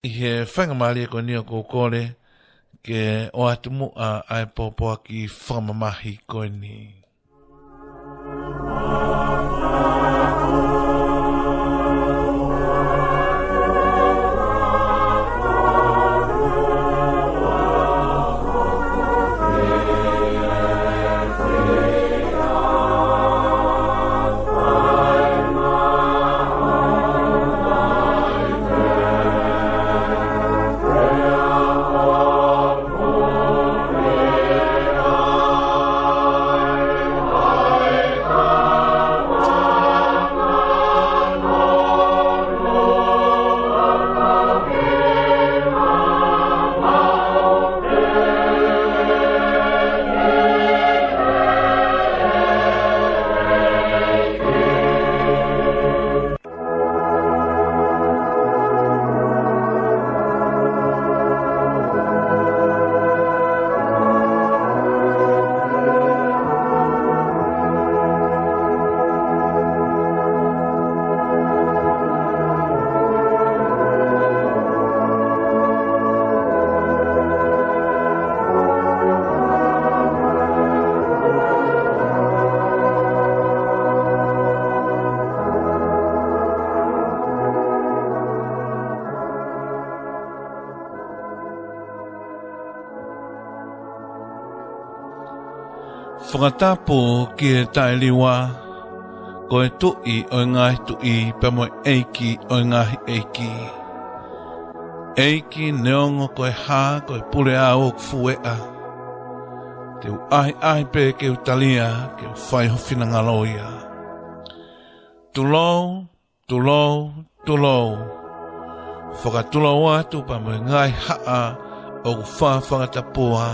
I he whangamali ko nia ko kore ke o atu mu a ai popoa ki whamamahi ko ni. Whakatapo ki e tailiwa, ko e tui o ngahi tui pa mo eiki o ngahi eiki. Eiki neongo ko e hā ko e pule a o fuea. Te u ahi pe ke u talia ke u whai hofina ngaloia. Tulou. Whakatulou atu pa mo ngai haa o ku whakatapoa.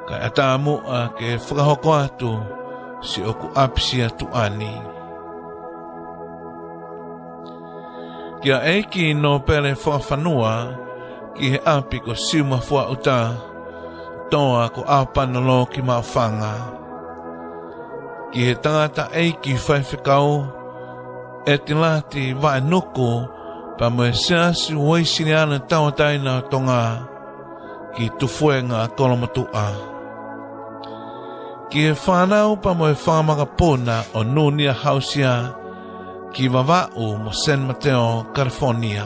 Kai atamu a ke whakahoko atu si oku apsia tu ani. Kia eiki no pere whakawhanua ki he api ko siuma fua uta toa ko apanolo ki mawhanga. Ki he tangata eiki whaiwhikau e te lati vai nuku pa mo e seasi waisini ana tawataina tonga ki tufuenga kolomatua. Ki e whanau pa mo e whamaka pōna o Nunia Hausia ki Vava'u mo San Mateo, California.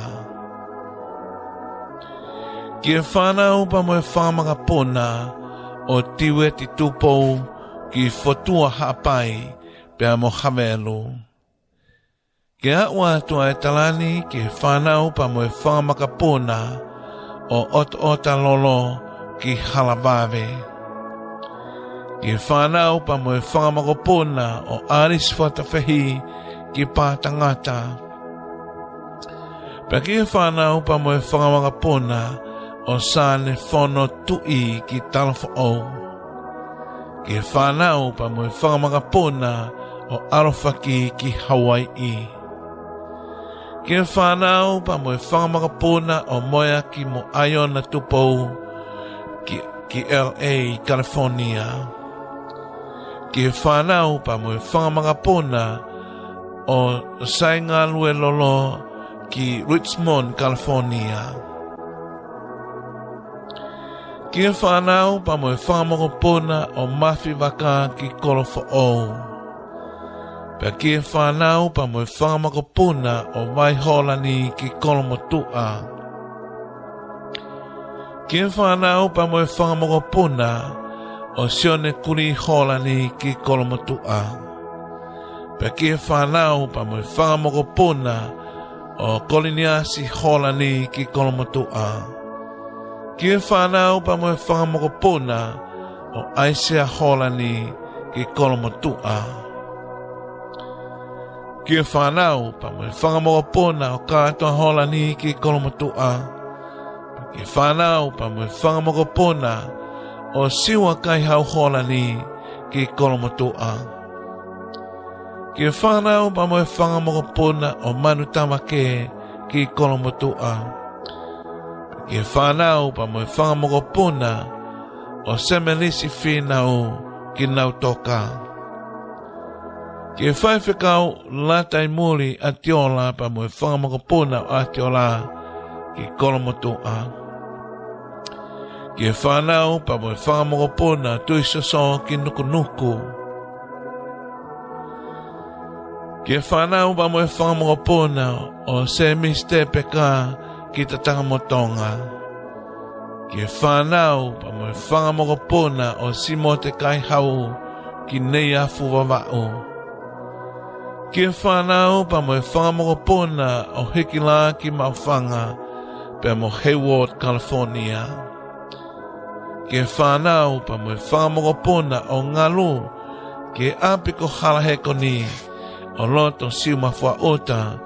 Ki e whanau pa mo e whamaka pōna o Tiweti Tupou ki Fotua Hapai pia mo Havelu. Ki aua tua e talani ki e whanau pa mo e whamaka pōna o Ota Lolo ki Halavave. Ki whanau pa mo e whangamakopona o Aris Whatawhehi ki Pātangata. Pa ki whanau pa mo e whangamakopona o Sane Whono Tui ki Talafa'o. Ki whanau pa mo e whangamakopona o Arofaki ki Hawaii. Ki whanau pa mo e whangamakopona o Moia ki mo Aiona Tupou ki LA, California. Ki whanau pa mo e whangamakapona o Sainga Lue Lolo ki Richmond, California. Ki whanau pa mo e whangamakapona o Mafi Waka ki Kolofa'o. Pa ki whanau pa mo e whangamakapona o Waiholani ki Kolomotua. Ki whanau pa mo e whangamakapona o Sione Kuri Holani ki Kolomotua. Pa ki whanau pa mo e whangamakapona o Koliniasi Holani ki Kolomotua. Ki whanau pa mo e whangamakapona o Aisea Holani ki Kolomotua. Ki whanau pa mo e whangamakapona o Katoa Holani ki Kolomotua. Ki whanau pa mo e whangamakapona o Siwa Kaihau Holani ki Kolomotua. Ki whanau pa mo e whangamakapona o Manu Tamake ki Kolomotua. Ki whanau pa mo e whangamakapona o Semelisi Whinau ki Nautoka. Ki whaiwhikau latai muri Atiola pa mo e whangamakapona o Atiola ki kolomotua. Ki whanau pa mo whangamokopona tui soso ki nukunuku. Ki whanau pa mo whangamokopona o se miste peka ki tatanga motonga. Ki whanau pa mo whangamokopona o simo te kai hau ki nei afu wawao. Ki whanau pa mo whangamokopona o hikila ki mawhanga pe mo Hayward, California. Ki whanau pa mo whangamokopona o ngalu ki apiko halaheko ni o loto siu mawha ota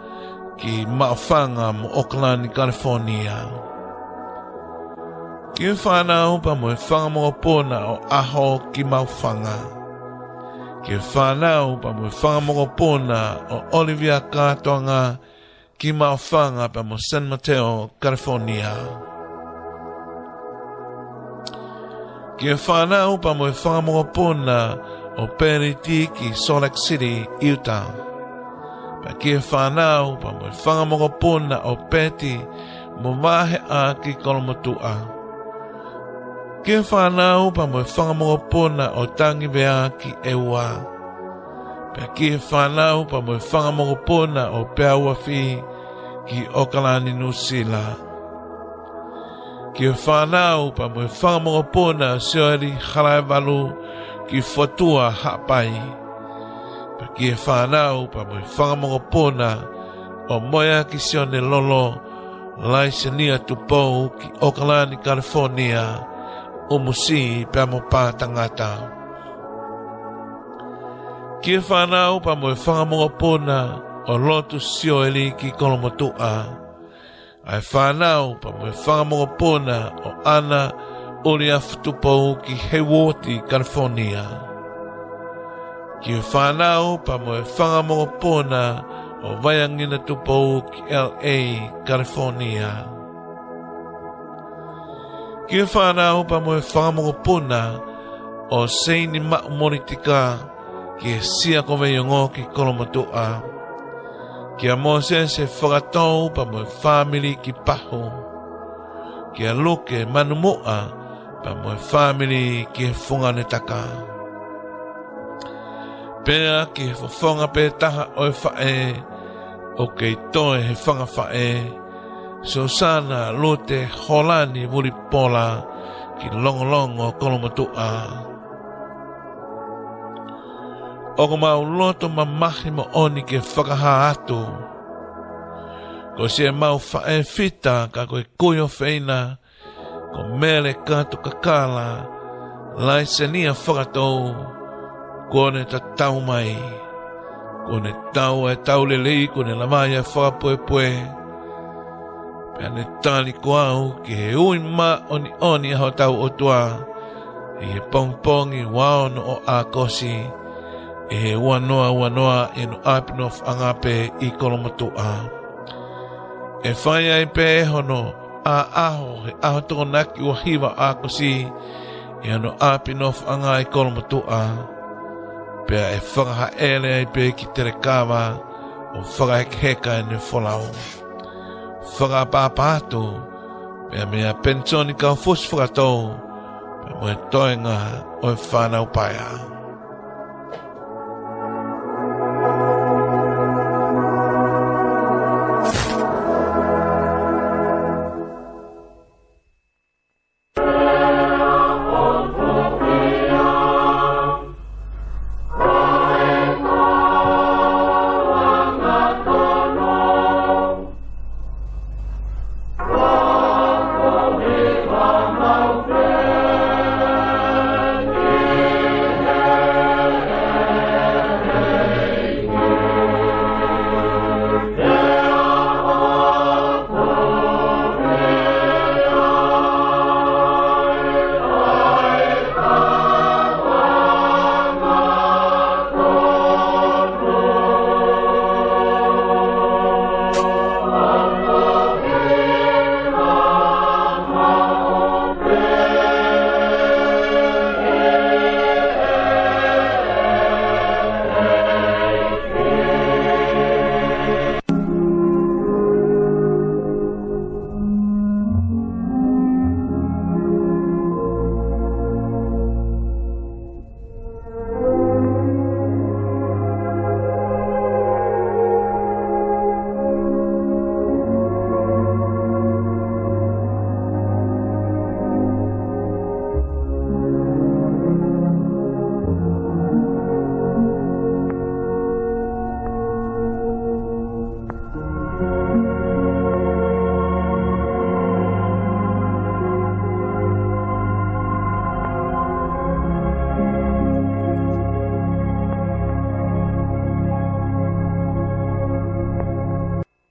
ki mawhanga mo Oakland, California. Ki whanau pa mo whangamokopona o aho ki mawhanga. Ki whanau pa mo whangamokopona o Olivia Katoanga ki mawhanga pa mo San Mateo, California. Ki whanau pa mo whangamokopona o Periti ki Salt Lake City, Utah. Pa ki whanau pa mo whangamokopona o Peti mo wahe a ki Kolomotua. Ki whanau pa mo whangamokopona o Tangivea ki Ewa. Pa ki whanau pa mo whangamokopona o Peawawhi ki Okalani, New Zealand. Ki whanau pa mo whangamokopona Seori Halaiwalu ki Fotua Hapai. Pa ki whanau pa mo whangamokopona o Moya ki Sione Lolo Laisania Tupou ki Okalani, California. Umusi pa mo patangata. Ki whanau pa mo whangamokopona o Lotu Sioeli ki Kolomotua. Ai whanau pa mo whangamokopona o Ana Uria Futupou ki Hayward, California. Ki whanau pa mo whangamokopona o Waiangina Tupou ki LA, California. Ki whanau pa mo whangamokopona o Seini Ma'umoritika ki Sia Koweyongo ki Kolomotua. Ki a Mose se whakatou pa mo family ki Paho. Ki a Luke Manumua pa mo family ki Whanganetaka. Pea ki whawhonga pe taha o whae o kei toe he whangawhae. Susana Lute Holani Mulipola ki Longolongo, Kolomotua. O ko mau loto mamahi mo oni ke whakaha atu. Ko se mau whae fita ka koe kuyo whaina, ko mele katu kakala, lai se nia whakatou, kone ta tau mai, kone tau e tau lelei, kone lamaya whakapoepoe, pea ne tali ko au ki he ui ma oni aho tau o tua, i he pongpongi waono o a kosi, e he wanoa e no apinof angape i Kolomotua. E whai ai pe hono a aho he aho toko naki o hiwa a kosi, e ano apinof anga i Kolomotua. Pea e whakaha ele ai pe ki tere kawa o whakaheka e ne wholau. Whakapapatu, pea mea pensoni ka fus whakatou, pea moe toenga o e whanau paia.